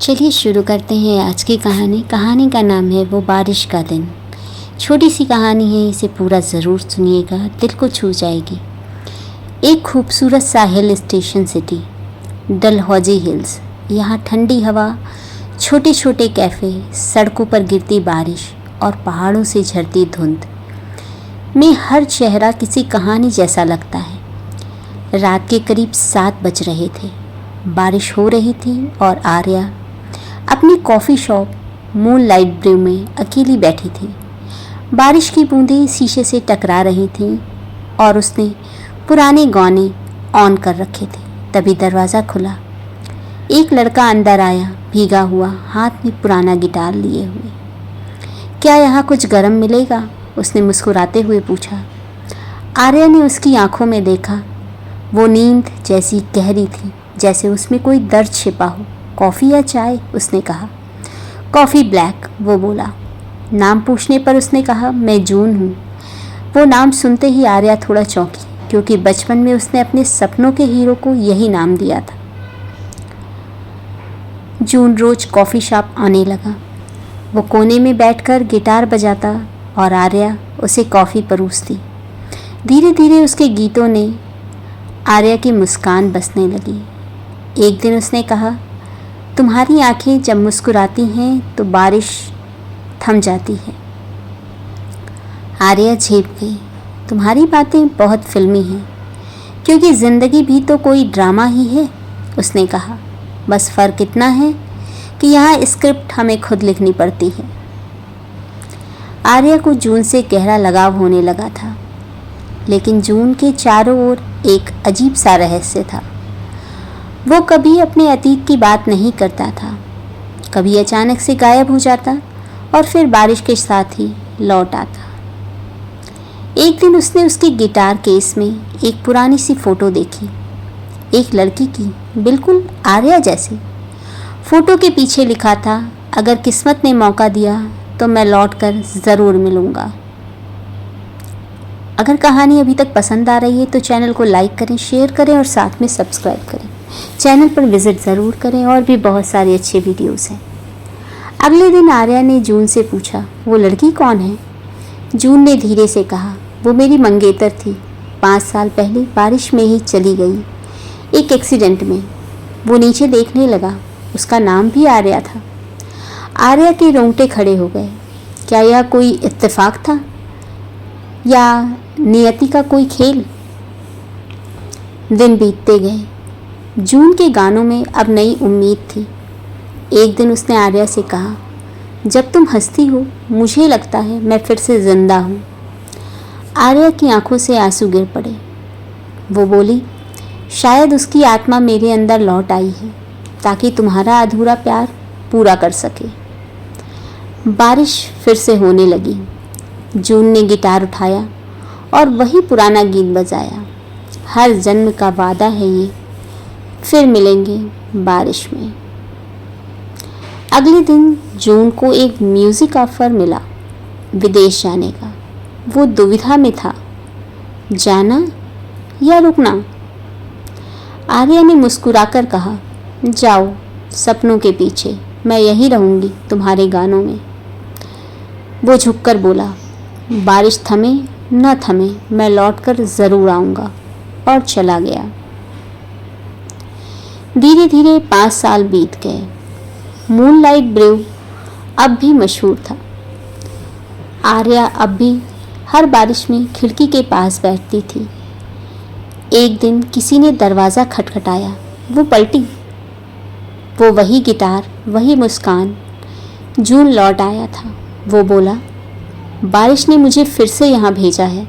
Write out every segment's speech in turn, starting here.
चलिए शुरू करते हैं आज की कहानी। कहानी का नाम है वो बारिश का दिन। छोटी सी कहानी है, इसे पूरा ज़रूर सुनिएगा, दिल को छू जाएगी। एक खूबसूरत सा hill station city, Dalhousie hills. यहाँ ठंडी हवा, छोटे छोटे कैफ़े, सड़कों पर गिरती बारिश और पहाड़ों से झरती धुंध में हर चेहरा किसी कहानी जैसा लगता है। रात के करीब 7 बज रहे थे। बारिश हो रही थी और आर्या अपनी coffee shop moon light brew में अकेली बैठी थी। बारिश की बूंदें शीशे से टकरा रही थीं और उसने पुराने गाने ऑन कर रखे थे। तभी दरवाज़ा खुला। एक लड़का अंदर आया, भीगा हुआ, हाथ में पुराना गिटार लिए हुए। क्या यहाँ कुछ गरम मिलेगा? उसने मुस्कुराते हुए पूछा। आर्या ने उसकी आंखों में देखा। वो नींद जैसी गहरी थी, जैसे उसमें कोई दर्द छिपा हो। कॉफ़ी या चाय? उसने कहा। कॉफ़ी ब्लैक, वो बोला। नाम पूछने पर उसने कहा, मैं जून हूँ। वो नाम सुनते ही आर्या थोड़ा चौंकी, क्योंकि बचपन में उसने अपने सपनों के हीरो को यही नाम दिया था। जून रोज कॉफ़ी शॉप आने लगा। वो कोने में बैठकर गिटार बजाता और आर्या उसे कॉफ़ी परोसती। धीरे धीरे उसके गीतों ने आर्या की मुस्कान बसने लगी। एक दिन उसने कहा, तुम्हारी आंखें जब मुस्कुराती हैं तो बारिश थम जाती है। आर्या झेप गई। तुम्हारी बातें बहुत फिल्मी हैं, क्योंकि ज़िंदगी भी तो कोई ड्रामा ही है, उसने कहा। बस फ़र्क इतना है कि यहाँ स्क्रिप्ट हमें खुद लिखनी पड़ती है। आर्या को जून से गहरा लगाव होने लगा था, लेकिन जून के चारों ओर एक अजीब सा रहस्य था। वो कभी अपने अतीत की बात नहीं करता था, कभी अचानक से गायब हो जाता और फिर बारिश के साथ ही लौट आता। एक दिन उसने उसके गिटार केस में एक पुरानी सी फ़ोटो देखी, एक लड़की की, बिल्कुल आर्या जैसी। फ़ोटो के पीछे लिखा था, अगर किस्मत ने मौका दिया तो मैं लौटकर ज़रूर मिलूँगा। अगर कहानी अभी तक पसंद आ रही है तो चैनल को लाइक करें, शेयर करें और साथ में सब्सक्राइब करें। चैनल पर विज़िट ज़रूर करें, और भी बहुत सारे अच्छे वीडियोस हैं। अगले दिन आर्या ने जून से पूछा, वो लड़की कौन है? जून ने धीरे से कहा, वो मेरी मंगेतर थी। 5 साल पहले बारिश में ही चली गई, एक एक्सीडेंट में। वो नीचे देखने लगा। उसका नाम भी आर्या था। आर्या के रोंगटे खड़े हो गए। क्या यह कोई इत्तेफाक था या नियति का कोई खेल? दिन बीतते गए। जून के गानों में अब नई उम्मीद थी। एक दिन उसने आर्या से कहा, जब तुम हंसती हो मुझे लगता है मैं फिर से ज़िंदा हूँ। आर्या की आंखों से आंसू गिर पड़े। वो बोली, शायद उसकी आत्मा मेरे अंदर लौट आई है, ताकि तुम्हारा अधूरा प्यार पूरा कर सके। बारिश फिर से होने लगी। जून ने गिटार उठाया और वही पुराना गीत बजाया, हर जन्म का वादा है ये, फिर मिलेंगे बारिश में। अगले दिन जून को एक म्यूज़िक ऑफर मिला विदेश जाने का। वो दुविधा में था, जाना या रुकना। आर्या ने मुस्कुराकर कहा, जाओ सपनों के पीछे, मैं यहीं रहूँगी तुम्हारे गानों में। वो झुककर बोला, बारिश थमे न थमे मैं लौटकर ज़रूर आऊँगा, और चला गया। धीरे धीरे 5 साल बीत गए। मून लाइट ब्रू अब भी मशहूर था। आर्या अब भी हर बारिश में खिड़की के पास बैठती थी। एक दिन किसी ने दरवाज़ा खटखटाया। वो पलटी। वो वही गिटार, वही मुस्कान। जून लौट आया था। वो बोला, बारिश ने मुझे फिर से यहाँ भेजा है।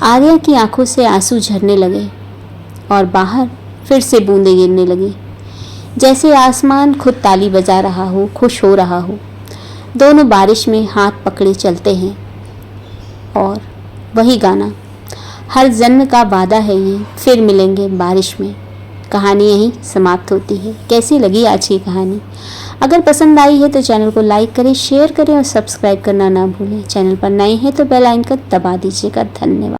आर्या की आंखों से आंसू झरने लगे और बाहर फिर से बूंदें गिरने लगी, जैसे आसमान खुद ताली बजा रहा हो, खुश हो रहा हो। दोनों बारिश में हाथ पकड़े चलते हैं और वही गाना, हर जन्म का वादा है ये, फिर मिलेंगे बारिश में। कहानी यहीं समाप्त होती है। कैसी लगी आज की कहानी? अगर पसंद आई है तो चैनल को लाइक करें, शेयर करें और सब्सक्राइब करना ना भूलें। चैनल पर नए हैं तो बेल आइकन दबा दीजिएगा। धन्यवाद।